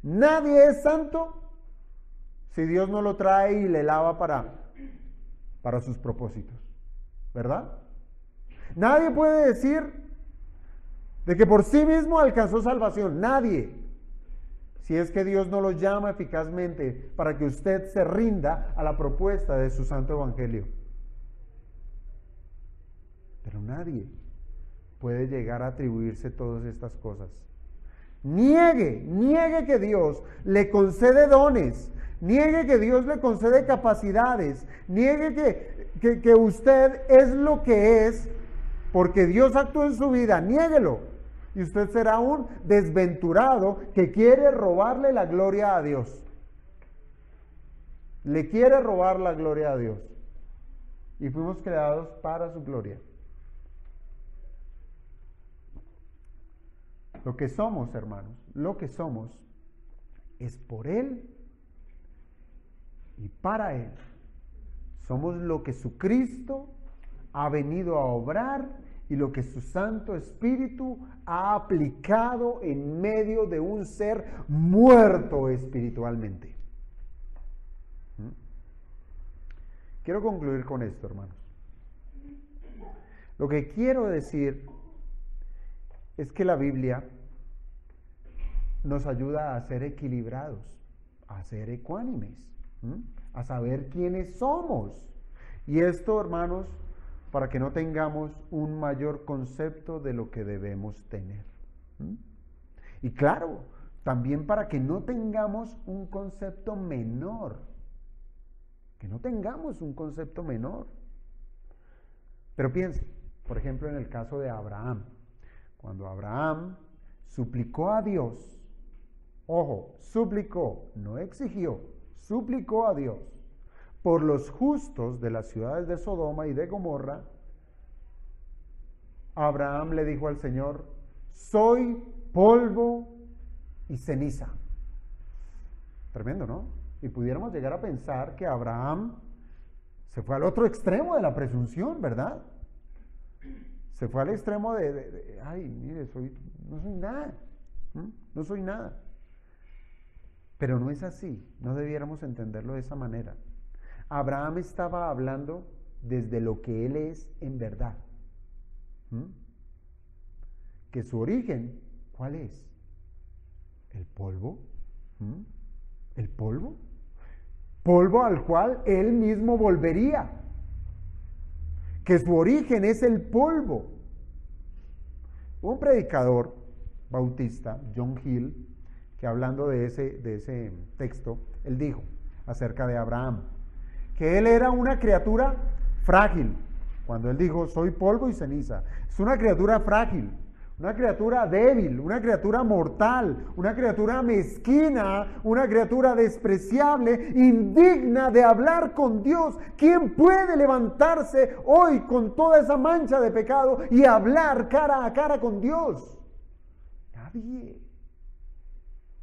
nadie es santo si Dios no lo trae y le lava para sus propósitos, ¿verdad? Nadie puede decir de que por sí mismo alcanzó salvación, nadie, si es que Dios no lo llama eficazmente para que usted se rinda a la propuesta de su santo evangelio. Pero nadie puede llegar a atribuirse todas estas cosas. Niegue que Dios le concede dones, niegue que Dios le concede capacidades, niegue que usted es lo que es porque Dios actuó en su vida, niéguelo. Y usted será un desventurado que quiere robarle la gloria a Dios. Le quiere robar la gloria a Dios. Y fuimos creados para su gloria. Lo que somos, hermanos, lo que somos es por Él y para Él. Somos lo que su Cristo ha venido a obrar y lo que su Santo Espíritu ha aplicado en medio de un ser muerto espiritualmente. Quiero concluir con esto, hermanos. Lo que quiero decir es que la Biblia nos ayuda a ser equilibrados, a ser ecuánimes, a saber quiénes somos. Y esto, hermanos, para que no tengamos un mayor concepto de lo que debemos tener. Y claro, también para que no tengamos un concepto menor. Que no tengamos un concepto menor. Pero piense, por ejemplo, en el caso de Abraham. Cuando Abraham suplicó a Dios, ojo, suplicó, no exigió, suplicó a Dios por los justos de las ciudades de Sodoma y de Gomorra, Abraham le dijo al Señor: soy polvo y ceniza. Tremendo, ¿no? Y pudiéramos llegar a pensar que Abraham Se fue al otro extremo de la presunción, ¿verdad? Se fue al extremo ay, mire, no soy nada. No soy nada. Pero no es así. No debiéramos entenderlo de esa manera. Abraham estaba hablando desde lo que él es en verdad. Que su origen, ¿cuál es? El polvo. El polvo. Polvo al cual él mismo volvería. Que su origen es el polvo. Un predicador bautista, John Hill, que hablando de ese texto, él dijo acerca de Abraham, que él era una criatura frágil. Cuando él dijo, soy polvo y ceniza, es una criatura frágil, una criatura débil, una criatura mortal, una criatura mezquina, una criatura despreciable, indigna de hablar con Dios. ¿Quién puede levantarse hoy con toda esa mancha de pecado y hablar cara a cara con Dios? Nadie.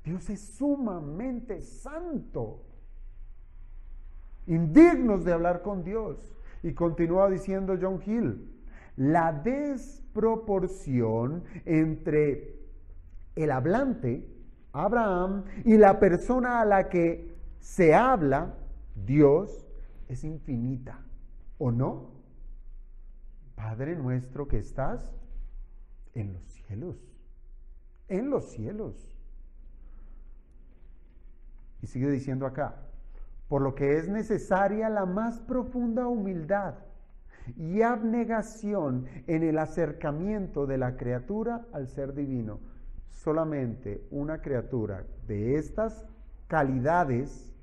Dios es sumamente santo. Indignos de hablar con Dios. Y continúa diciendo John Hill, la desproporción entre el hablante, Abraham, y la persona a la que se habla, Dios, es infinita. ¿O no? Padre nuestro que estás en los cielos. En los cielos. Y sigue diciendo acá, por lo que es necesaria la más profunda humildad y abnegación en el acercamiento de la criatura al ser divino. Solamente una criatura de estas calidades,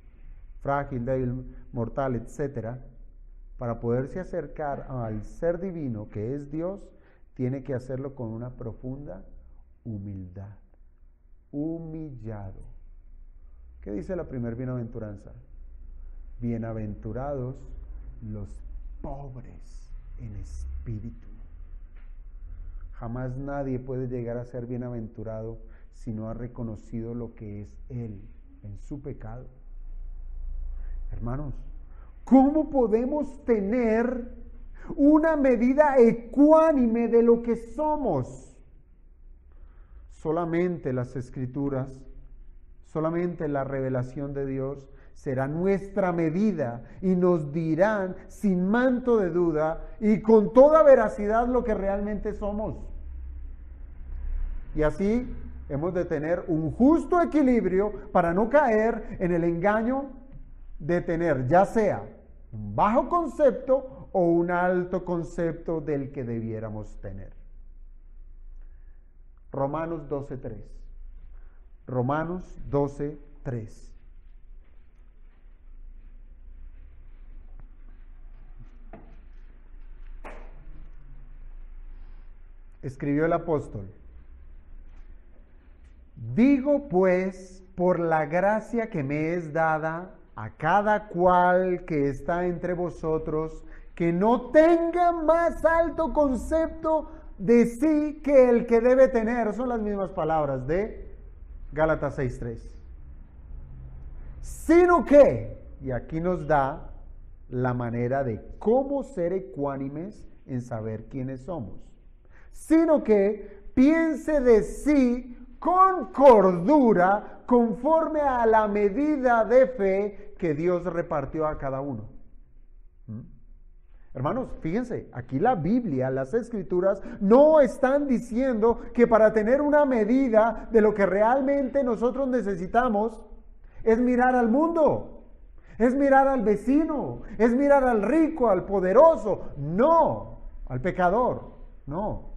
frágil, débil, mortal, etc., para poderse acercar al ser divino que es Dios, tiene que hacerlo con una profunda humildad. Humillado. ¿Qué dice la primer bienaventuranza? Bienaventurados los pobres en espíritu. Jamás nadie puede llegar a ser bienaventurado si no ha reconocido lo que es él en su pecado. Hermanos, ¿cómo podemos tener una medida ecuánime de lo que somos? Solamente las Escrituras, solamente la revelación de Dios será nuestra medida y nos dirán sin manto de duda y con toda veracidad lo que realmente somos. Y así hemos de tener un justo equilibrio para no caer en el engaño de tener ya sea un bajo concepto o un alto concepto del que debiéramos tener. Romanos 12:3. Romanos 12:3. Escribió el apóstol: digo pues, por la gracia que me es dada, a cada cual que está entre vosotros, que no tenga más alto concepto de sí que el que debe tener. Son las mismas palabras de Gálatas 6:3. Sino que, y aquí nos da la manera de cómo ser ecuánimes en saber quiénes somos. Sino que piense de sí con cordura, conforme a la medida de fe que Dios repartió a cada uno. Hermanos, fíjense, aquí la Biblia, las Escrituras, no están diciendo que para tener una medida de lo que realmente nosotros necesitamos, es mirar al mundo, es mirar al vecino, es mirar al rico, al poderoso, no, al pecador, no.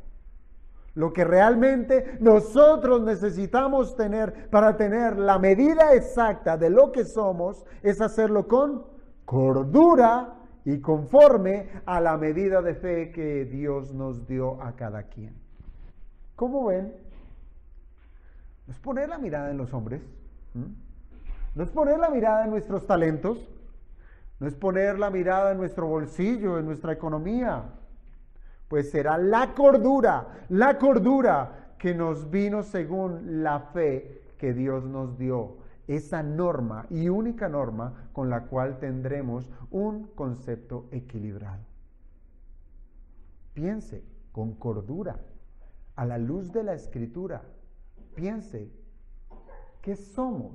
Lo que realmente nosotros necesitamos tener para tener la medida exacta de lo que somos es hacerlo con cordura y conforme a la medida de fe que Dios nos dio a cada quien. ¿Cómo ven? No es poner la mirada en los hombres, no es poner la mirada en nuestros talentos, no es poner la mirada en nuestro bolsillo, en nuestra economía. Pues será la cordura que nos vino según la fe que Dios nos dio esa norma y única norma con la cual tendremos un concepto equilibrado. Piense con cordura, a la luz de la Escritura. Piense, ¿qué somos?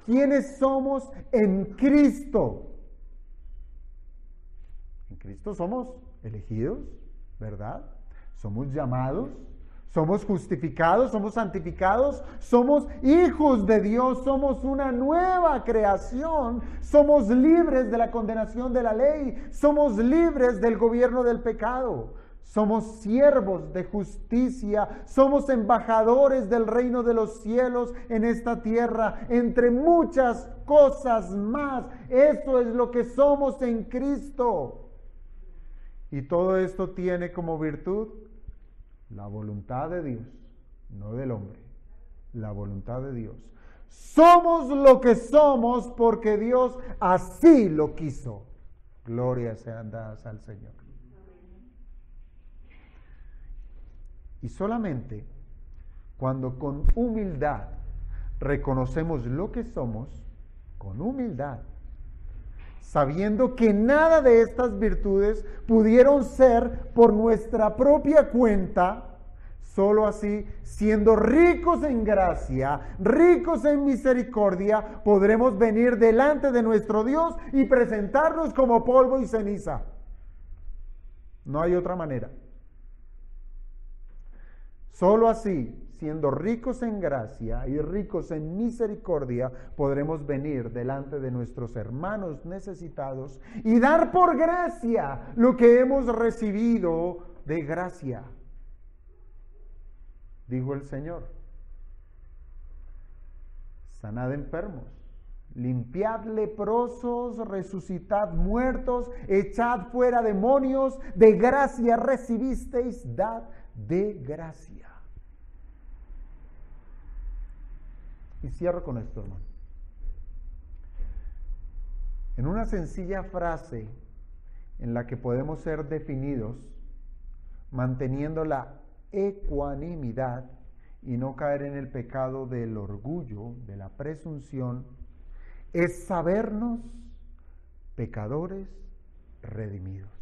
¿Quiénes somos en Cristo? En Cristo somos elegidos, ¿verdad? Somos llamados, somos justificados, somos santificados, somos hijos de Dios, somos una nueva creación, somos libres de la condenación de la ley, somos libres del gobierno del pecado, somos siervos de justicia, somos embajadores del reino de los cielos en esta tierra, entre muchas cosas más. Eso es lo que somos en Cristo. Y todo esto tiene como virtud la voluntad de Dios, no del hombre, la voluntad de Dios. Somos lo que somos porque Dios así lo quiso. Gloria sean dadas al Señor. Y solamente cuando con humildad reconocemos lo que somos, con humildad, sabiendo que nada de estas virtudes pudieron ser por nuestra propia cuenta, solo así, siendo ricos en gracia, ricos en misericordia, podremos venir delante de nuestro Dios y presentarnos como polvo y ceniza. No hay otra manera. Solo así, siendo ricos en gracia y ricos en misericordia, podremos venir delante de nuestros hermanos necesitados y dar por gracia lo que hemos recibido de gracia. Dijo el Señor: sanad enfermos, limpiad leprosos, resucitad muertos, echad fuera demonios, de gracia recibisteis, dad de gracia. Y cierro con esto, hermano. En una sencilla frase en la que podemos ser definidos manteniendo la ecuanimidad y no caer en el pecado del orgullo, de la presunción, es sabernos pecadores redimidos.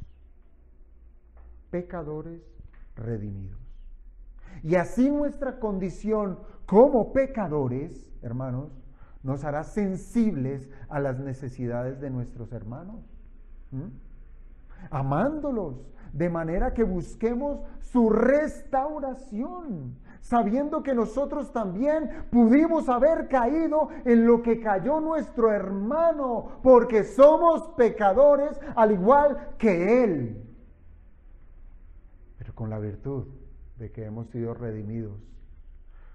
Pecadores redimidos. Y así nuestra condición como pecadores, hermanos, nos hará sensibles a las necesidades de nuestros hermanos, amándolos, de manera que busquemos su restauración, sabiendo que nosotros también pudimos haber caído en lo que cayó nuestro hermano, porque somos pecadores al igual que él, pero con la virtud de que hemos sido redimidos,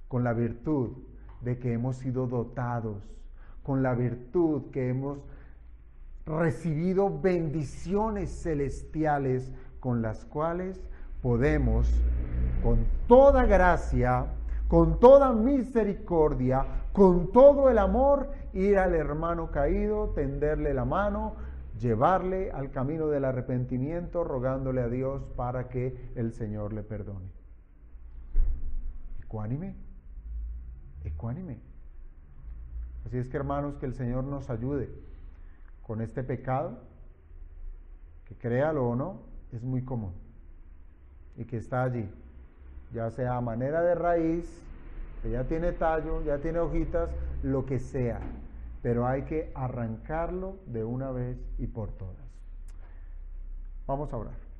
con la virtud de que hemos sido dotados, con la virtud que hemos recibido bendiciones celestiales con las cuales podemos, con toda gracia, con toda misericordia, con todo el amor, ir al hermano caído, tenderle la mano, llevarle al camino del arrepentimiento, rogándole a Dios para que el Señor le perdone. Ecuánime, ecuánime. Así es que, hermanos, que el Señor nos ayude con este pecado, que créalo o no, es muy común y que está allí, ya sea a manera de raíz, que ya tiene tallo, ya tiene hojitas, lo que sea, pero hay que arrancarlo de una vez y por todas. Vamos a orar.